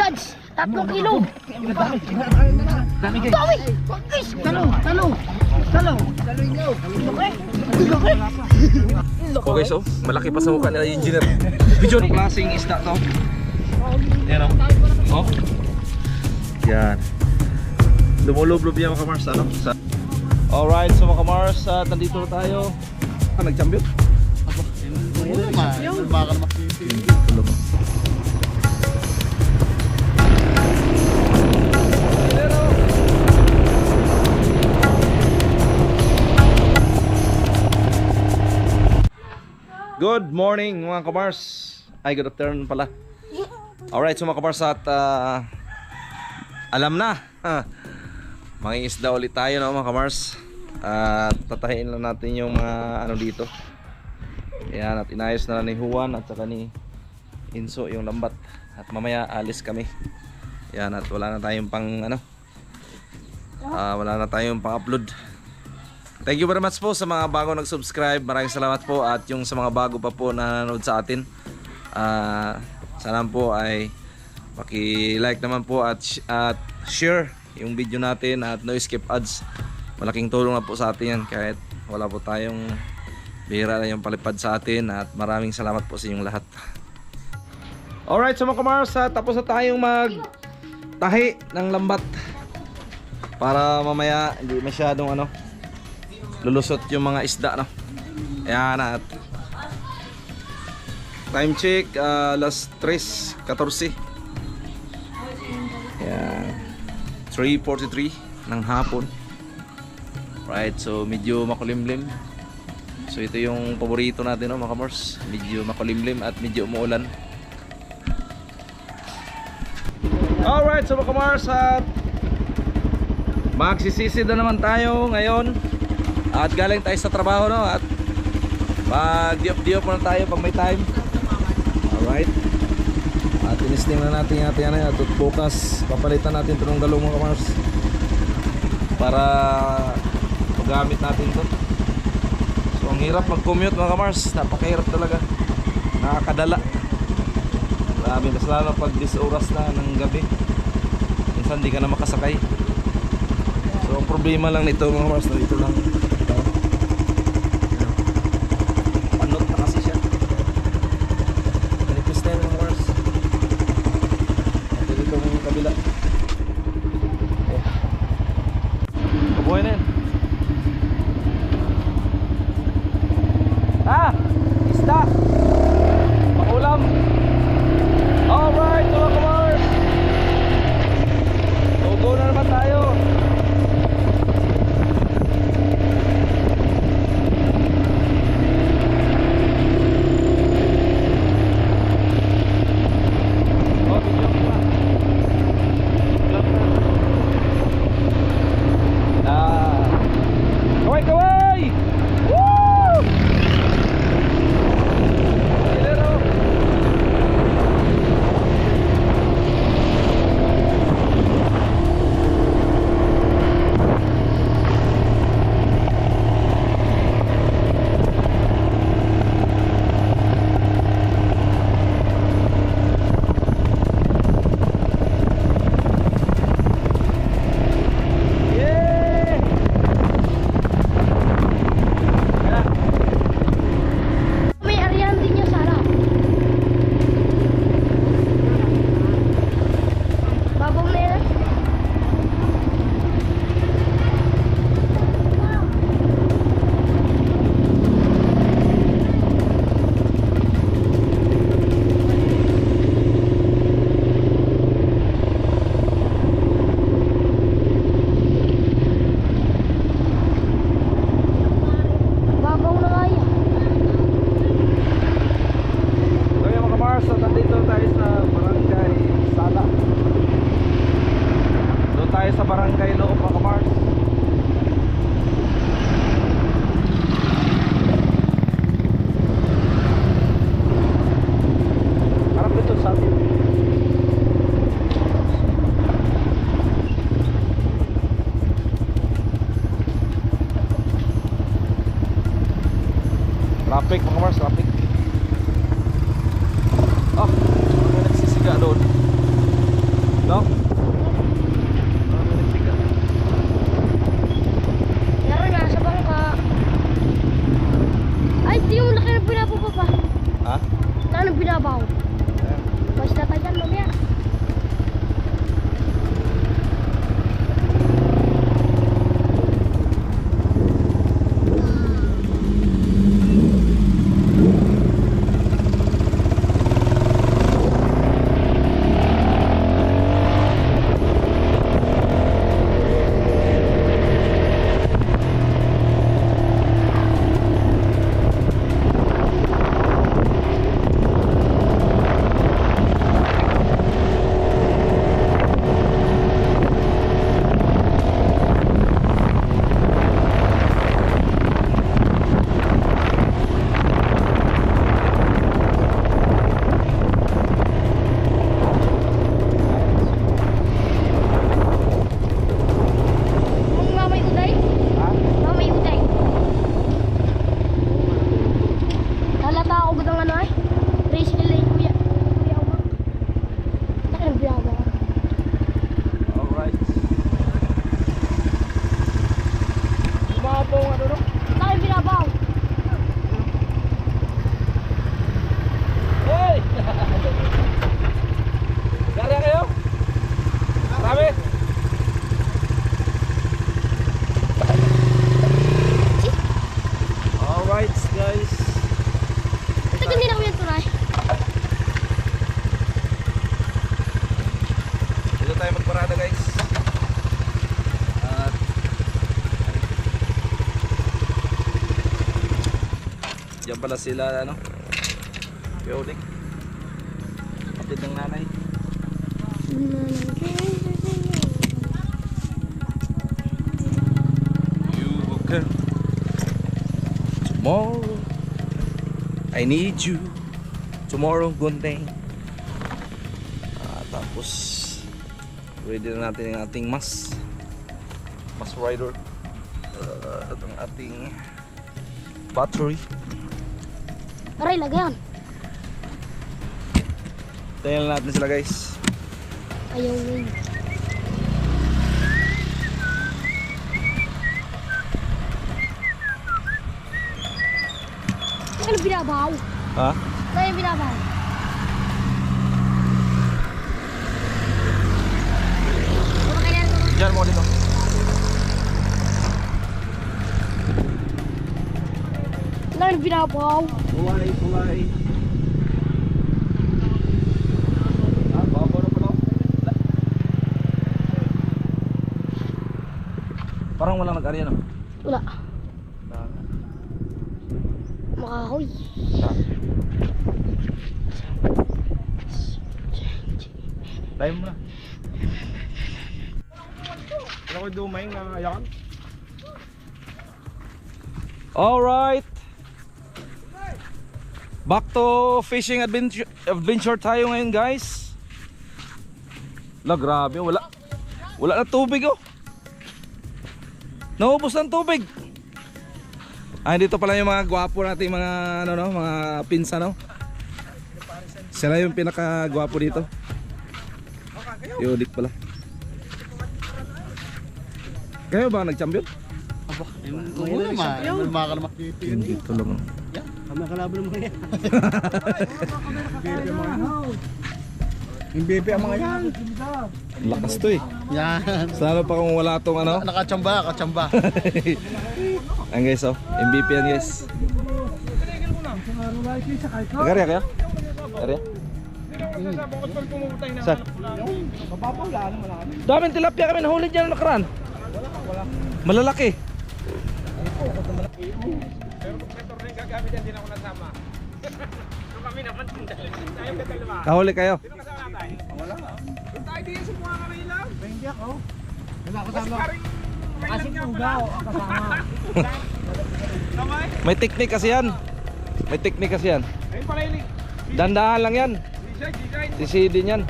Pads, 3 kilo. Dami guys. Dami! Guys, talo. Oh guys, oh, malaki pa sa mukha nila yung engineer. Video ng klaseng isda to. Yan oh. Yan. Lumulublob yan mga kamars, ano? Alright, so mga kamars, nandito na tayo. Nag-champion? Good morning mga kamars. Ay, good afternoon pala. Alright, so mga kamars, at alam na, mga isda ulit tayo, no, mga kamars. At tatahiin lang natin yung mga ano dito. Ayan, at inayos na ni Juan at saka ni Inso yung lambat. At mamaya alis kami. Ayan, at wala na tayong pang ano, wala na tayong pang upload. Thank you very much po sa mga bago nag-subscribe. Maraming salamat po. At yung sa mga bago pa po na nanonood sa atin, sana po ay paki-like naman po at share yung video natin at no skip ads. Malaking tulong na po sa atin yan kahit wala po tayong bihira na yung palipad sa atin. At maraming salamat po sa inyong lahat. Alright, so mga kamars, tapos na tayong magtahi ng lambat para mamaya hindi masyadong ano, lulusot yung mga isda, no? Ayan, at time check, alas 3:14. Ayan, 3:43 ng hapon. Right, so medyo makulimlim. So ito yung paborito natin, no, mga kamors. Medyo makulimlim at medyo umuulan. Alright, so mga kamors, at magsisisid na naman tayo ngayon. At galing tayo sa trabaho, no? At mag-diop-diop muna tayo pag may time. Alright. At tinisting na natin yung ating ano. At bukas papalitan natin ito ng galong mga kamars para magamit natin ito. So ang hirap mag-commute mga kamars. Napakahirap talaga. Nakakadala. Grabe, mas lalo pag 10 oras na ng gabi. Minsan di ka na makasakay. So ang problema lang nito mga kamars, na dito lang traffic mga Mars, traffic. May nagsisiga doon. No? Meron na sa bangka. Ay, di yung laki ng binabaw pa. Ha? Laki ng binabaw. Mas na tayo dyan, mamaya. Ang mamay uday? Mamay uday. Halata ako gudang ano ay? Race relay kuya. Kuya ako. Laki ng binabaw. Alright. Umabong ano no? Laki ng binabaw. Hey! Gari kayo? Marami? Alright guys. Tagal din ako yan tunay. Dito tayo magparada guys. At yan pala sila ano. Piolik. Kapit ng nanay. You can. Tomorrow I need you. Tomorrow gunting. Tapos ready na natin yung ating mas rider. At ang ating battery. Aray, lagayan. Tingnan natin sila guys. Ayaw win. Laki ng binabaw. Ha? Laki ng binabaw. Ano kaya ito? Diyan mo dito. Laki ng binabaw. Kulay. Babaw na pala. Parang walang nag-ari ano? Wala. Makahoy. Tayo mo na. Ano ko dumay nga ayakan? Alright. Back to fishing adventure tayo ngayon guys. Grabe, wala na tubig oh. Naubos ng tubig. Dito pala yung mga gwapo nating mga ano no, mga pinsa no. Sila yung pinaka-gwapo dito. Yodik pala. Kayo ba nag-champion? Oo naman, makakalamak dito yun. Dito lang. Kami nakalaban ng mga yan. Yung bebe ang mga yan. Lakas to eh. Yan. Lalo pa kung wala tong ano. Nakachamba. Ayan guys oh, MVP yan guys. Nag-area kaya? Area? Saan? Daming tilapia kami nahuli dyan nakaraan. Malalaki. Kahuli kayo? May teknik kasi yan. Dandahan lang yan. Sisidin yan.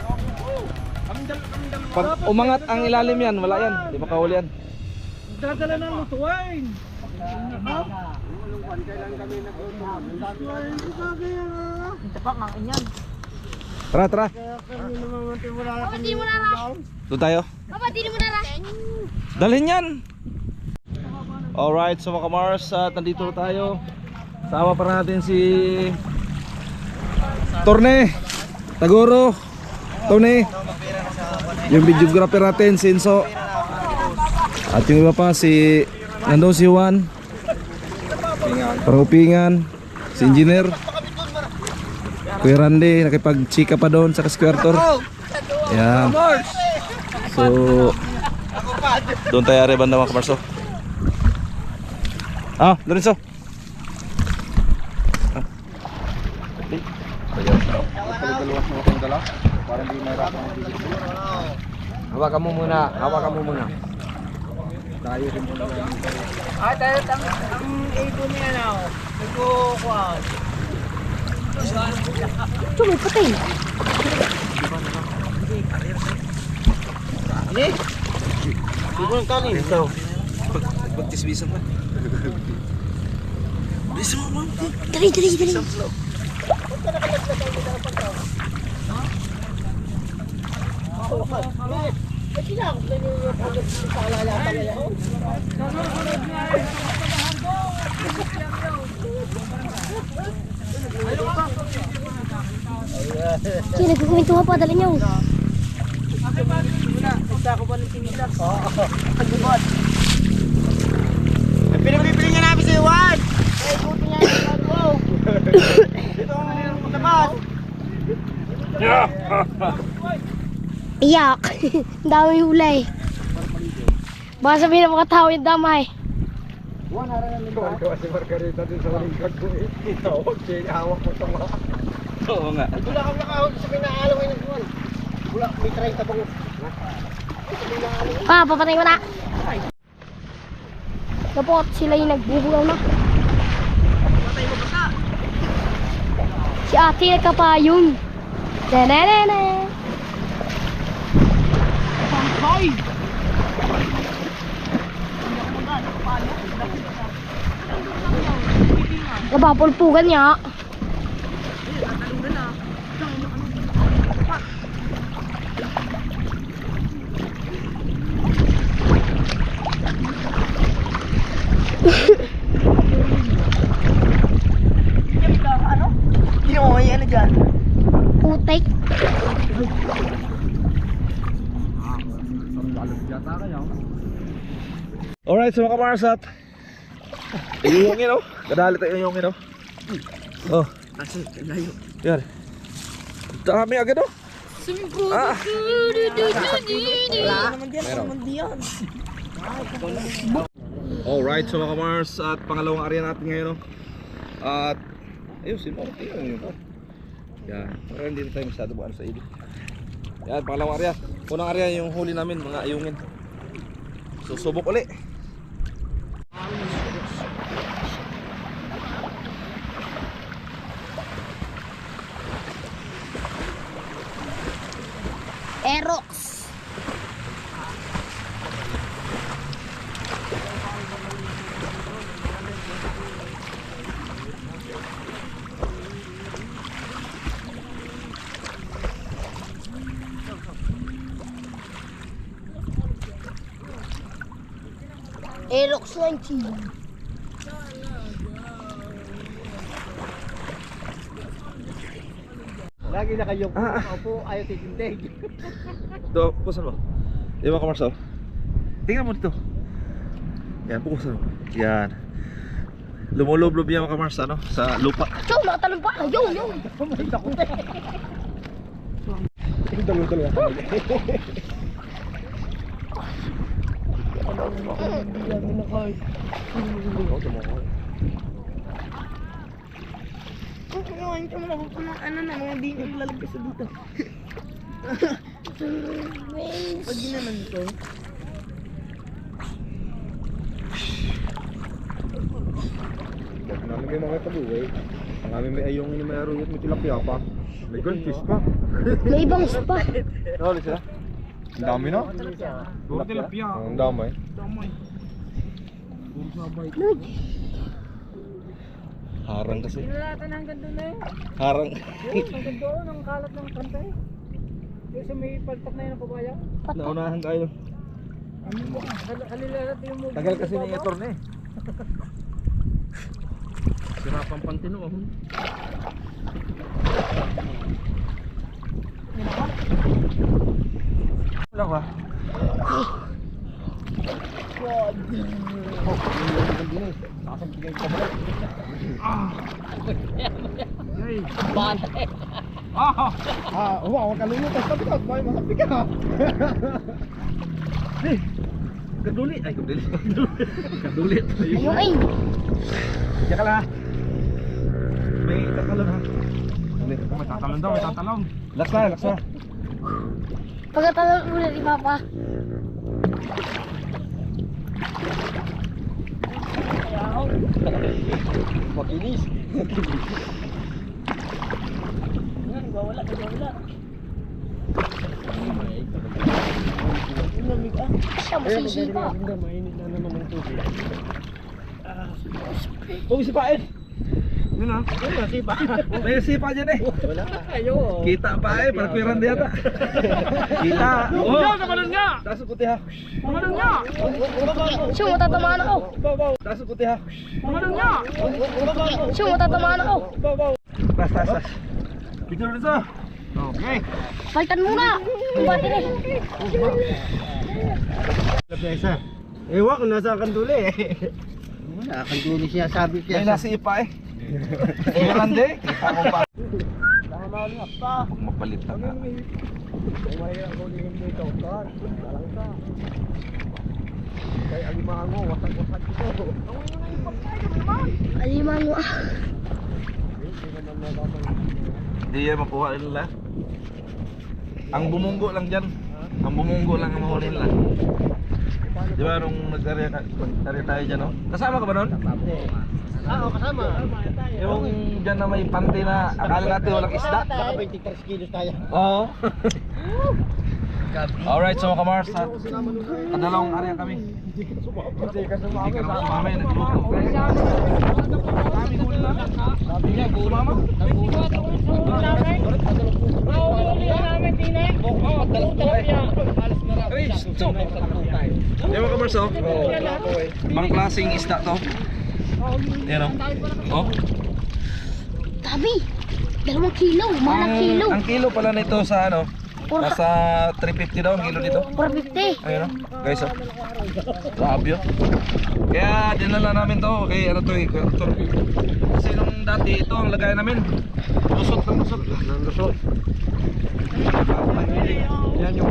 Pag umangat ang ilalim yan, wala yan. Di makahuli yan. Dadala ng lutuin. Tara, tara. Papa, di mo na lang. Doon tayo. Papa, di mo na lang. Dalhin yan. Alright, so mga kamars, at nandito na tayo. Sama pa natin si Torne, Tagoro, Tony, yung videographer natin, si Enzo. At yung iba pa, si nandun si Juan, Parang-upingan, si Engineer, Kuya Randy, nakipag-chika pa doon sa Squirtor. Yan. So, doon tayo ari banda mga kamarso. Lorenzo. Hawakan mo muna, hawakan mo muna. Tayo rin muna. Tayo ang ego niya na. Nagkukuhan. Ito, may patay. Siguro ang kanin. Ito. Pagtisbisan pa. Bisa mo. Dali, dali, dali. Kaya nagkukumintuhan pa, dali niyo. Pinabibili niya namin si Juan. Buti niya yung ko. Ito ang pagkabas. Iyak. Ang dami hula eh. Baka sabihin ng mga tao yung damay. Juan, harang namin ba? Ito si Margarita din sa lingkod ko eh. Ito, hawak mo ito mga. Oo nga. Wala kang nakahawak sa pinaalaway ng Juan. Wala, may 30 bango. Papatay ko na. Kapot sila yung nagbubugaw na. Si ate nagkapayong. Dananana. Napapulpugan niya. Putik. Alright, so mga kamarsat. Iyungin oh. Kadali tayo iyungin oh. Oh. Yan. Dami agad oh. Alright, so mga kamars, at pangalawang area natin ngayon oh. At ayun, simple yun oh. Yan, para hindi na tayo masyado buwan sa ili. Yan, pangalawang area. Unang area yung huli namin, mga iyungin. Susubok uli. Aerox. Aerox lang siya. Lagi na kayong upo, ayaw titindig. Ito, pukusan mo. Yan mga kamarso. Tingnan mo dito. Yan, pukusan mo. Yan. Lumulublob yan mga kamarso, ano? Sa lupa. Chow, nakatalong pa. Yun, yun. Dalo-dalo. Hindi mo nakukuha ng ano na mga di nyo lalagay sa dito. Pag ginanan ko. Huwag namin kayo makitabuhay. Ang amin may ayong may aruyot, may tilapia pa. May goldfish pa. May ibang spa. Nakali sila? Ang dami na. Tilapia. Ang dami. Harang kasi. Pinalatan hanggang doon na yun. Harang. Hanggang doon, ang kalat ng kantay. Yung sa may palpak na yun ang pabaya. Naunahan tayo. Halilalat yung move. Tagal kasi ni Etor na eh. Sirapang pantino oh. Wala ba? Huwag ka lulutas. Tapos, may makapika. Kaduli. Ay, kaduli. Kaduli. Ayun ay. Diyan ka lang ha. May tatalon ha. May tatalon daw, may tatalon. Laks na, laks na. Pagkatalon ulit ni Papa. Makinis. Siya masisipa. Mainit na naman ang tubig. Huwag sipain. Yun ha. Sipa. May sipa dyan eh. Wala. Ayo. Kita pa eh, parang di ata. Kita. Oh, naman nga. Taas puti ha. Naman nga. Siya matatamaan ako. Taas puti ha. Naman nga. Siya matatamaan ako. Tas, tas, tas. Picture dito. Okay. Palitan muna. Kumbati na. Isa. Ewan kung nasa kanduli eh. Wala, kang dulo siya sabi May siya. nasipa eh. Grande. Kita ko pa. Huwag mapalit na nga. Kay alimango, wasak-wasak ito. Alimango ah. Hindi yan makuha nila. Ang bumunggo lang dyan. Ang bumunggo lang ang mahuli nila. Di ba nung nag-area tayo dyan no? Kasama ka ba nun? Oo, kasama. Yung dyan na may panty na akala natin walang isda. Baka 23 kilos tayo. Oo. Alright, so mga kamars, at kadalawang area kami. Hindi ka sumama yun, nagluto. Kami huli lang. Sabi niya, sumama. Yan mga kamars, oh. Ibang klaseng isda to. Yan oh. Oh. Tabi. 2 kilo. Malang kilo. Ang kilo pala nito sa ano? Nasa 350 daw ang kilo dito. 450. Ayun oh. Guys oh. Grabe oh. Kaya dinala namin to kay ano to eh, Arthur. Kasi nung dati ito ang lagay namin. Lusot lang lusot. Nang lusot. Yan yung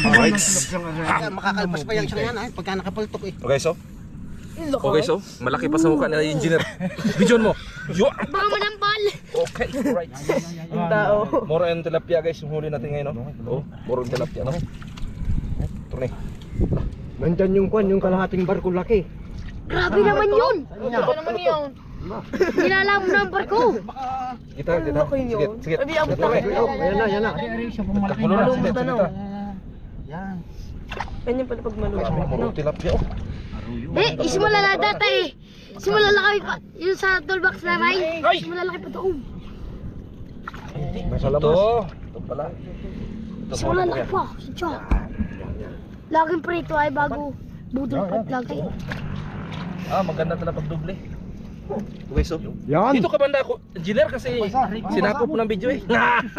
Alright. Makakalpas pa yan siya yan pagka nakapaltok eh. Okay so. Okay so, malaki pa sa mukha nila yung engineer. Vision mo. Baka manampal. Okay, right. Yung tao. Moro and tilapia guys, yung huli natin ngayon no. Oh, moro and tilapia no. Turne. Nandyan yung kwan, yung kalahating barko laki. Grabe naman yun. Ano naman yun? Nilala mo na ang barko. Kita. Sige, sige. Ayan na, yan na. Kapulo na sige. Yan. Ganyan pala pag maluwa. Moro and tilapia oh. Simula na data eh. Simula na kami pa. Yung sa toolbox na Ray. Simula laki pa doon. Nasa labas. Ito pala. Simula laki pa. Sadya. Laging prito ay bago budol pa lagi. Ah, maganda talaga pag doble. Okay so. Yan. Dito ka banda ako, engineer kasi sinakop ng video eh.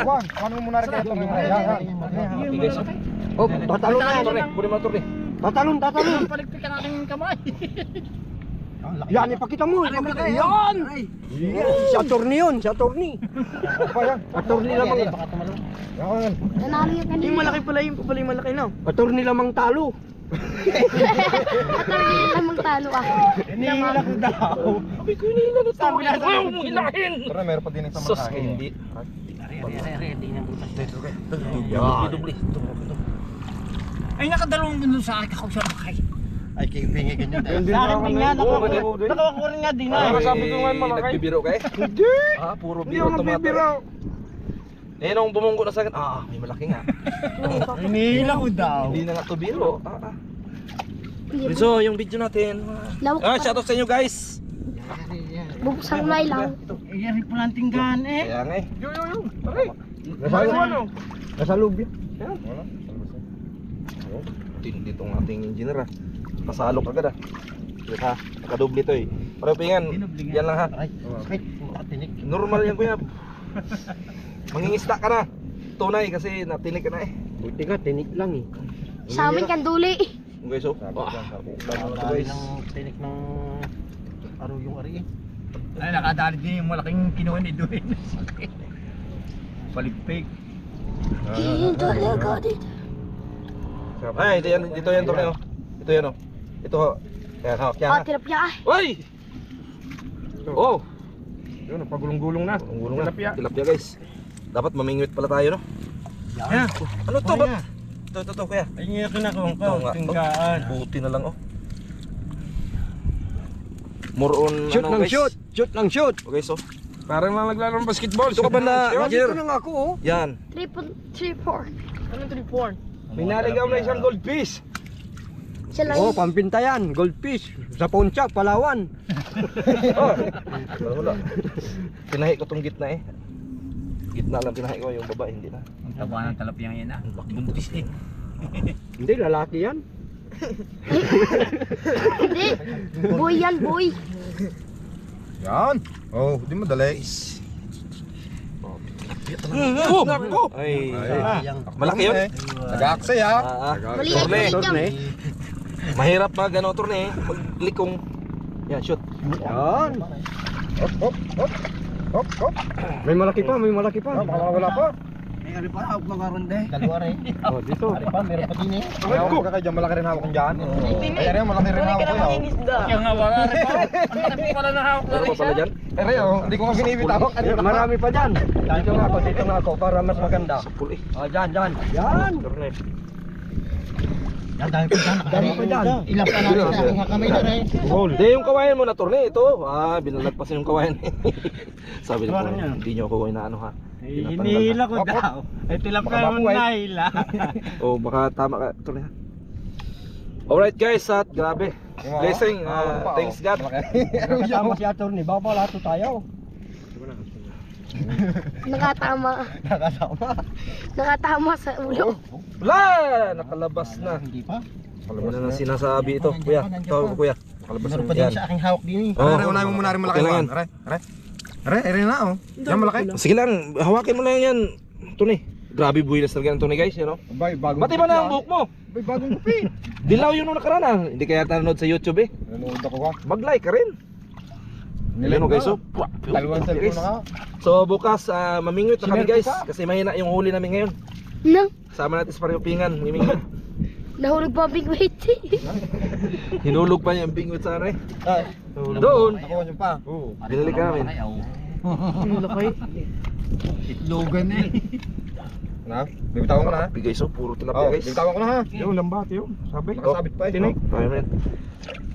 Juan, ano mo muna rin ito? Okay guys. Oh, tatalon na. Kunin mo turne. Tatalon. Paligpikan natin yung kamay. Yan, ipakita mo. Yan. Si attorney yun, si attorney. Attorney lamang. Yan. Nanalo yung kanina. Yung malaki pala yung malaki na. Attorney lamang talo. At talagang lamang talo ah. Iniilang daw. Sabi na sa Pero meron pa din sa Sus, malaki. hindi. Doble. Ay, nakadalawang dun sa akin. Kakausap ako kay. Ay, kipingi ka dyan. Sa akin din nga, nakawa ko rin nga din. Sabi ko nga malaki. Nagbibiro ka eh? Hindi. Ah, puro biro to mata. Eh nung bumunggo na sa akin, may malaki nga. Hinihila ko daw. Hindi na nga to biro. So, yung video natin. Lawak Shoutout sa inyo guys. Bubuksan ko na ilang. Yan yung plantinggan eh. Kaya nga eh. Nasa loob yan. Tindi itong ating engineer Kasalok agad Kita, nakadoble to eh. Pero pingan, yan lang ha. Sakit, matinik. Normal yan kuya. Mangingista ka na. Tunay kasi natinig ka na eh. Buti ka, tinik lang eh. Sa amin kanduli. Okay, so. Guys, ng tinik ng aruyong ari eh. Ay, nakadali din yung malaking kinuha ni Dwayne. Sakit. Paligpig. Talaga dito. Ay, dito yan torneo. Ito yan oh. Ito ho. Kaya hawak yan. Tilapia ay. Uy! Oh! Yun, pagulong-gulong na. Gulong na. Tilapia guys. Dapat mamingwit pala tayo no? Yan. Ano to? Ito kuya. Ay, nga kinakawang Ito nga. tinggaan. Buti na lang oh. More on Shoot ano lang guys. shoot! Shoot lang shoot! Okay so. Parang lang naglaro ng basketball. Ito ka ba na Dito na nga ako oh. Yan. 3.34. Anong 3-4? May naligaw na isang goldfish. Siya lang. Oh, pampintayan, goldfish. Sa Pontiac, Palawan. Wala. Tinahi ko tong gitna eh. Gitna lang tinahi ko yung baba hindi na. Ang taba ng talapyang yan ah. Buntis eh. Hindi, lalaki yan. Hindi. Boy yan, boy. Yan. Oh, di madali. Oh! Ay. Malaki yun. Nag-aaksay ha. Mali Torne. na torne. Mahirap mag ano torne, maglikong. Yan, shoot. Yan. Hop, hop, hop. Hop, hop. May malaki pa, may malaki pa. Baka wala pa. May ano pa, hawak mga ronde. Dalawa rin. Oh, dito. Pa, meron pa din eh. Hawak ka kayo dyan, malaki rin hawak kong dyan. Ay, rin, malaki rin hawak ko yun. Kaya nga wala rin pa. Ang pala na hawak na Ano rin pa pala dyan? Ay, hindi ko nga binibitawak. Marami pa dyan. Dito nga ako para mas maganda. Puli. Oh, dyan. Yan. Torne. Yan, dahil pa dyan. Dami pa dyan. Ilang pa natin sa aking kamay na rin. Hindi, yung kawayan mo na torne, ito. Binalagpasan yung kawayan. Sabi niyo po, hindi niyo ako inaano ha. Hinihila ko daw. Ay, tilapia naman nahila. O baka tama ka, torne ha. Alright guys, at grabe. Blessing, thanks God. Kasama si Atty. Babalato tayo. Nakatama. Nakatama sa ulo. Wala! Nakalabas na. Hindi pa. Alam mo na nang sinasabi ito, kuya. Ito, kuya. Nakalabas Meron na pa din yan. sa aking hawak din eh. Oh, Are, unahin mo muna rin malaki okay lang yan. yan. Are, rin na oh. Yan malaki. Sige lang, hawakin mo lang yan. Tony. Grabe buwilas talaga ng Tony guys, you know? Bay, bagong Pati ba na ang buhok mo? Bay, bagong kupi. Dilaw yun nung nakaraan ah. Hindi kaya nanonood sa YouTube eh. Nanood ako ha. Mag-like ka rin. Nilino guys, so. Dalawang cellphone na ka. So bukas, mamingwit na kami guys. Kasi mahina yung huli namin ngayon. Nang, Sama natin sa parehopingan, mamingwit. nahulog pa ang big weight. Hinulog pa niya ang bingwit sa ano eh. Ay, Doon, nakuha niyo pa. Oo. binalik ka namin. Itlogan eh. Na? Bibitawan ko na ha. Bigay so, puro Oh, tilapia guys. bibitawan ko na ha. Yung lambat yun. Sabi. Nakasabit pa eh. Tinig. Tayo na yan.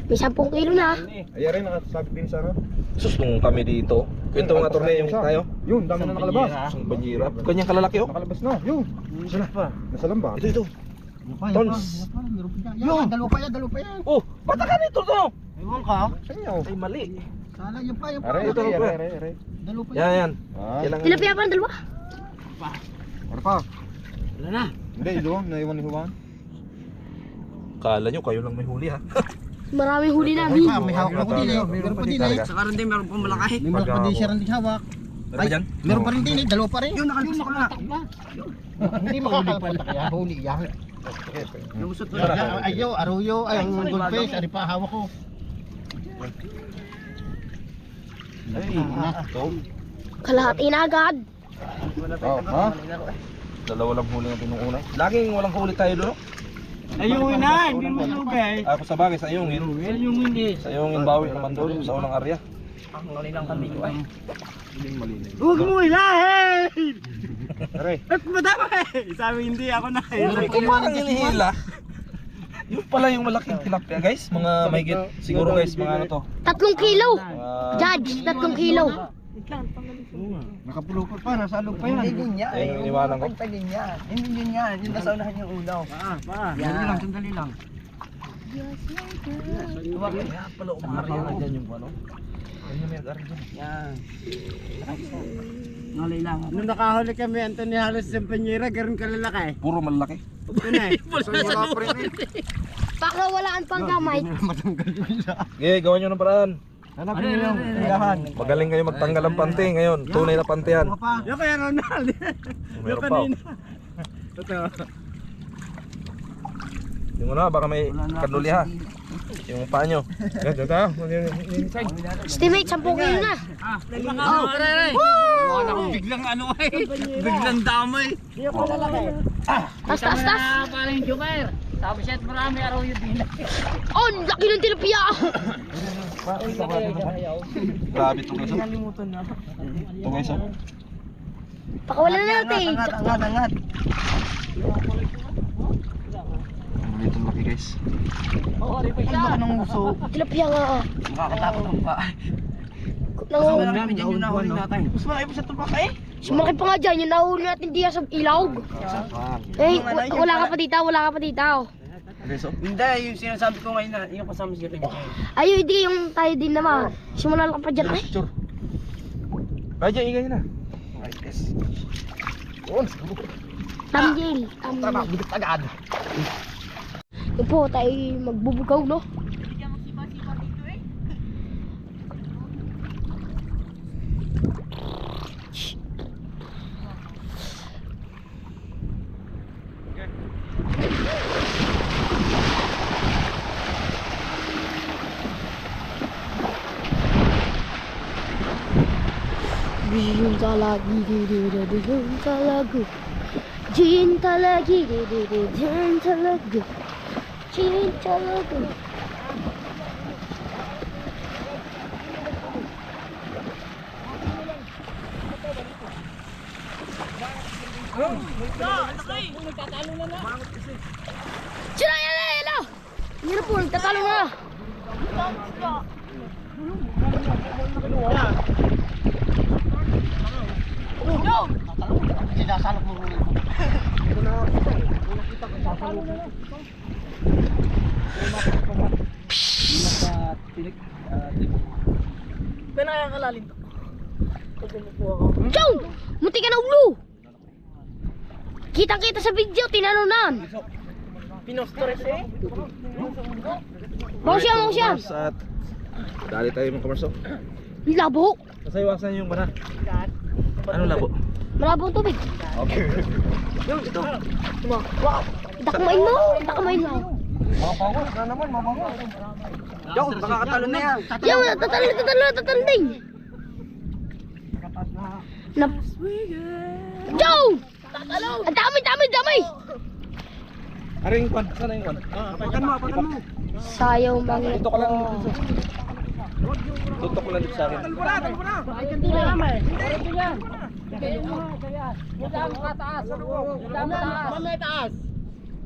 May 10 kilo na. Ayan rin, nakasabit din sa ano. Sus, nung kami dito. Kwento mga torneo yung tayo. Yun, dami na nakalabas. Isang banyira. Kanyang kalalaki oh. Nakalabas na. Yun. Sila pa. Nasa lamba. Ito. Tons. Meron pa dyan. Yan, dalawa pa yan. Oh, bata ka nito to. Ewan ka. Sa inyo. Ay mali. Sana yun pa. Are, Ito, are, ito. are. Dalawa pa Yan, yan. Ah, Kailangan. Tilapia pa ng dalawa. ano pa? Wala na. Hindi, iluwang. Naiwan ni Juan. Kala nyo kayo lang may huli ha. Maraming huli namin. May hawak ako din eh. Meron pa din eh. Saka rin din meron pa malaki. May malaki pa din siya rin din hawak. Meron ba dyan? Meron pa rin din eh. Dalawa pa rin. Yun, nakalimutan ko na. Hindi makahuli pala. Huli yan. Lumusot na. Ayaw, aruyo. Ay, ang goldfish. Ari pa hawak ko. Kalahati na agad. Oh, ha? Dalawa lang huli natin nung una. Laging walang huli tayo doon. Ayun na, hindi mo lugay. Ako sa bagay, sa iyong Yung hindi. Sa iyong bawi naman doon, sa unang area. Huwag mo ilahin! Ba't madama eh? Sabi hindi ako na. Kung parang hinihila. Yung pala yung malaking tilapia guys. Mga mahigit, siguro guys, mga ano to. 3 kilo. Mga Judge, 3 kilo. Nakapulupot pa, nasa loob pa yan. Hindi din yan. Ayun yung iniwanan ko. Pagtagin yan. Hindi din yan. Yung nasa unahan yung ulaw. Sandali lang. Kaya pala umari na dyan yung ano. Yan. Nalay lang. Nung nakahuli kami, Anthony halos sa Panyera, garon kalalaki. Puro malaki. Baka walaan pang gamay. Okay, gawan nyo ng paraan. Hanapin niyo yung tindahan. Magaling kayo magtanggal ng panty ngayon. Tunay na panty yan. Yung kaya Ronald. Meron pa. Yung una, baka may kaduli ha. Yung paa nyo. Estimate, 10 kilo na. Biglang ano ay. Biglang damay. Tas, tas, tas. Paling Joker. Sabi siya, marami araw yung din. Oh, laki ng tilapia. Grabe itong guys. Itong guys. Pakawalan na natin. Angat. Itong laki guys. Anong uso? Tilapia nga. Nakakatakot ang pa. Nangahuli. Marami dyan yung nahuli natin. Mas malaki pa sa tupak eh. Sumakit pa nga dyan. Yung nahuli natin diya sa ilog. Eh, wala ka pa dito. Wala ka pa dito. Hindi, yung sinasabi ko ngayon na, yung kasama si Ring. Ayun, hindi yung tayo din naman. Simulan ka pa dyan. Ay, Kaya dyan, ingay na. tamjil. Bigat agad. Yun po, tayo magbubugaw, no? Cinta lagi, cinta lagu, cinta lagi, cinta lagu, cinta lagu. Sila, yala. Hirap po, nagtatalo na. Pinakakalalim to. Jow! Munti ka na ulo! Kitang-kita sa video, tinanunan. Pinostores eh. Mau siya. At dali tayo mga kamarso. Labo. Kasi iwasan yung mana. Ano labo? Malabong tubig. Okay. Wow. Takmain mo. Takmain mo. Mabangos na naman, mabangos. Yo, makakatalo na yan. Yaw, tatalo din. Nap. Jow! Ang dami. Aring kwan, sana yung kwan? Apakan mo. Sayaw mga Tutok lang. Tutok lang dito sa akin.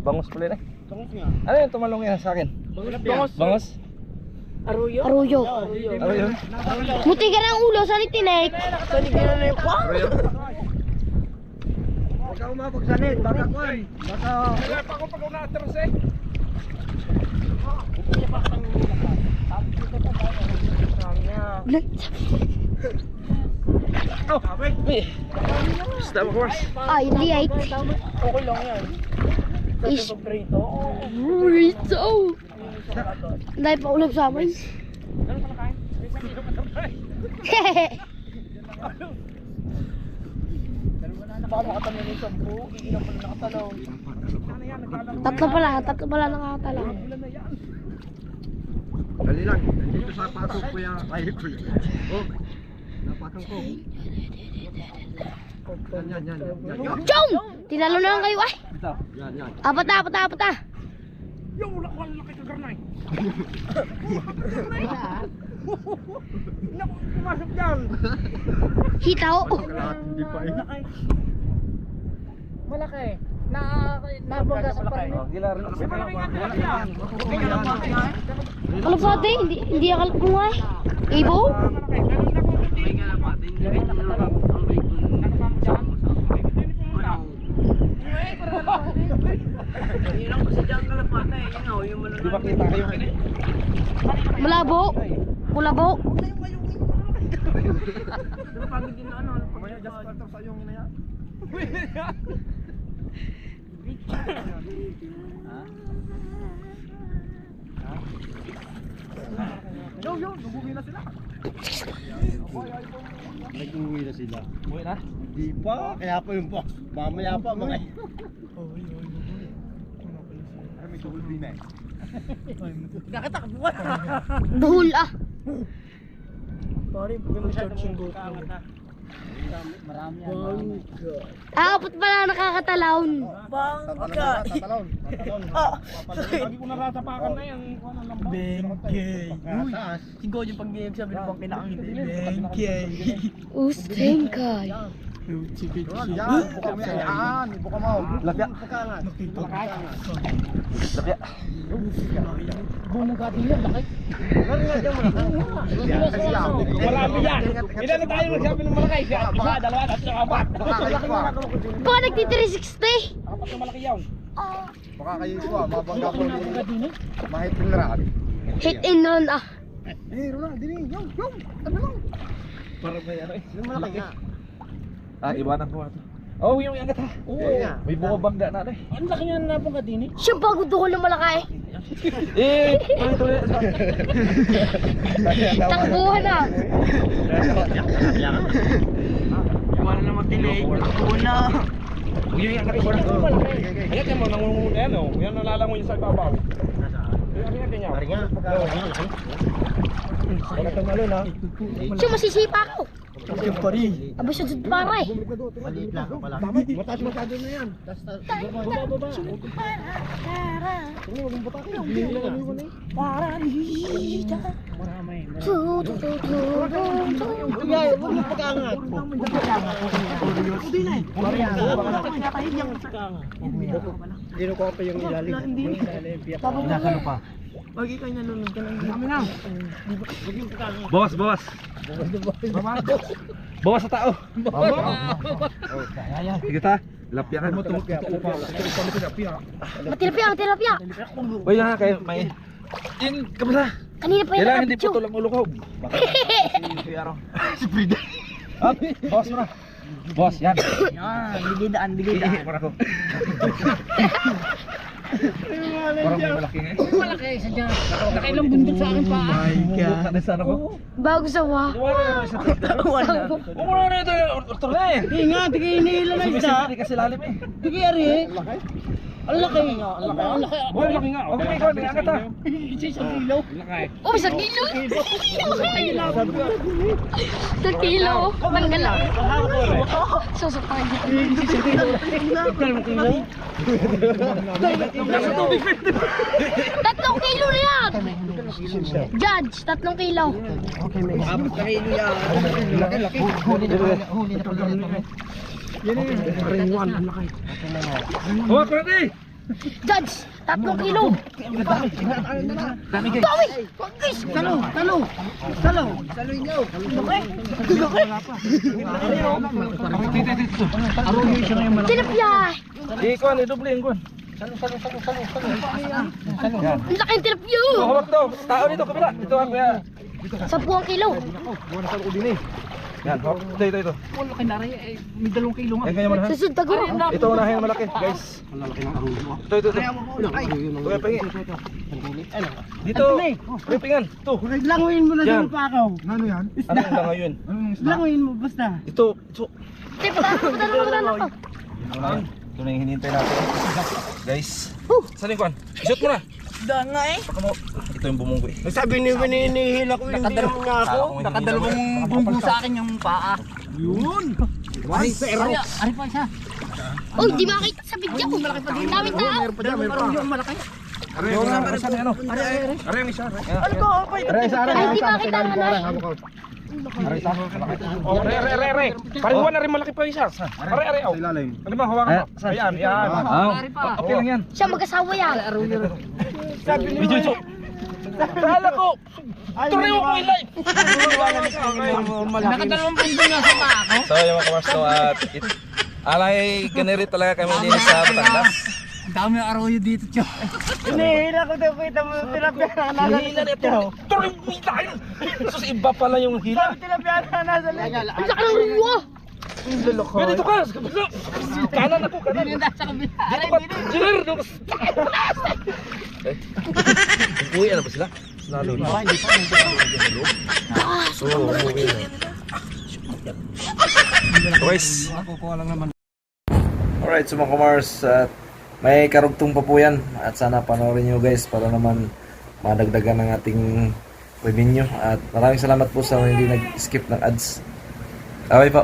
Bangus pala na. Ano yung tumalong yan sa akin? Bangus? Aruyo. Aruyo. Ano yun? Muti ka ng ulo, saan itinek? Arroyo? Huwag ka umabog sa net, baka kwan. Baka... Basta mo course. Ay, light. Okay lang yan. Is Prito. burrito. Dahil pa ulam sa amin. Hehehe. Baka makatalo ng 10. Iilang pala nakatalo. Tatlo pala nakakatala. Dali lang, nandito sa patok ko yung kaya ko. Oh, napakang ko. Yan. Chong! Tinalo na lang kayo ay. Yan. Apat na. Yung laki ka garnay. Naku, pumasok dyan. Hitaw. Kalahat hindi pa eh. Malaki. Nabangga sa parang. Gilar. Kalap sa atin, hindi akalap mo ay. Ibo? Malaki. Kulabaw. Pagod din na ano. Mamaya just quarter sa yung ina yan. Yo, nag-uwi na sila. Nag-uwi na sila. Uwi na? Di pa, kaya pa yung box. Mamaya pa mga. Ay, may double B na eh. Nakatakbo ka. Buhol ah. Pare, pag may search yung GoPro. Dapat pala nakakatalon. Bangka. Tatalon. Lagi ko naratapakan na yan. Bengkay. Uy, Taas. si God yung pag-game sabi ng bangkay na ang hindi. Bengkay. Ustengkay. Yan, buka mo yan. Buka mo. Lapya. Lapya. Marami yan. Ilan na tayo nagsabi ng malaki? Isa, dalawa, tatlo, apat. Baka nagti-360. Apat na malaki yan. Baka kayo ito ah, mabangga po ni mahit ng rami. Hit and run ah. Rona, dini, yung, ano lang. Para may ano eh. Yung malaki nga. Ah, iwanan ko ato. Oh, yung agad ha. May bumabangga na eh. Ang laki niya na pong kadini. Siya pagod ako ng malaki. Tuloy. Takbuhan na. Wala na matinay. Una. Yung agad ko. Ayan yan mo, nangungunan yan o. Yan nalalangoy yung sa ibabaw. Ayan yan. Mari nga. Wala kang malo na. Siya masisipa ako. Yung pari. Aba siya dun para eh. Maliit lang pala. Mataas masyado na yan. Huwag mo pag-angat. Dino ko pa yung ilalim. Nakano pa. Wag ikaw nalulog ka ng dami na. Bawas. Bawas sa tao. Sige ta. Lapya ka mo Matilapya. Uy, na kayo may. Yan, kamusta? Kanina pa yung Kailangan hindi nakapicture. putol ang ulo ko. Baka si Aaron. Si Frida. Up, bawas mo na. Boss, yan. Yan, bigidaan. Iihi para ko. Parang may malaki nga. Malaki sa dyan. Nakailang bundok sa akin pa. Bumubuka na sana ko. Bago sawa. Wala. Huwag mo na ito yung ortor na eh. Nga, tigay inihila na isa. Hindi kasi lalim eh. Tigay ari. Ang laki. Ang laki. Huwag laki nga. Huwag may ikaw, may angat ha. Isa kilo. Oh, sa kilo. Sa kilo. Tanggal lang. Susok pa kayo. Nasa tubig. 3 kilo na yan. Judge, 3 kilo. Huwag ko na eh. Judge, 3 kilo. Dami guys. Bawi. Wag guys. Tilapia. Ikuan, idubling ko. Ang laki ng tilapia. Hawak daw. Tao dito, kabila. Ito ako ya. 10 kilo. Yan, hawak. Ito. Ang laki na rin. May 2 kilo nga. Yan kanya malahan. Susod tago. Ito unahin ang malaki, guys. Ito. Kuya Pengi. Dito. Kuya Pengan. Ito. Languin mo na Yan. sa pakaw. Ano yan? Ano yung lang ngayon? Languin mo basta. Ito. Patalo. Ito na yung hinihintay natin. Guys. Saan yung kuhan? Isot mo na. Daan nga eh. Baka mo. Ito yung bumunggo eh. Sabi ni Winihila ko hindi naman nga ako. Nakadalawang bumbu sa akin yung paa. Yun. Ari pa isa. Oh, di makita sa video. Malaki pa din. Dami tao. Yung malaki. Yung saan yung ano? Ari yung isa. Ano ko? Ay, di makita ang ano. Ari isa. Oh, re. Pariwan na rin malaki pa isa. Are. Oh. Ilalim. Ano ba, hawakan mo? Ayan. Okay lang yan. Siya mag-asawa yan. Video. Kala ko. Tuloy mo ko ilay. Nakadalawang bumbu nga sa paa ko. So yung mga kamarso at alay ganiri talaga kami din sa Batangas. Ang dami arroyo dito, Chow. Hinihila ko daw, kita mo tilapia na nasa Hila na ito. Tuloy mo tayo. Sus, iba pala yung hila. tilapia na nasa loob. Ang laki ng ruwa! Pwede dito ka. Kanan ako, kanan. Dito sa kabila. Dito ka. Jir, dito ka. Uwi, ano ba sila? Lalo na. Guys. Alright, so mga kamars, may karugtong pa po yan at sana panoorin nyo guys para naman madagdagan ng ating revenue at maraming salamat po sa hindi nag-skip ng ads. Okay po.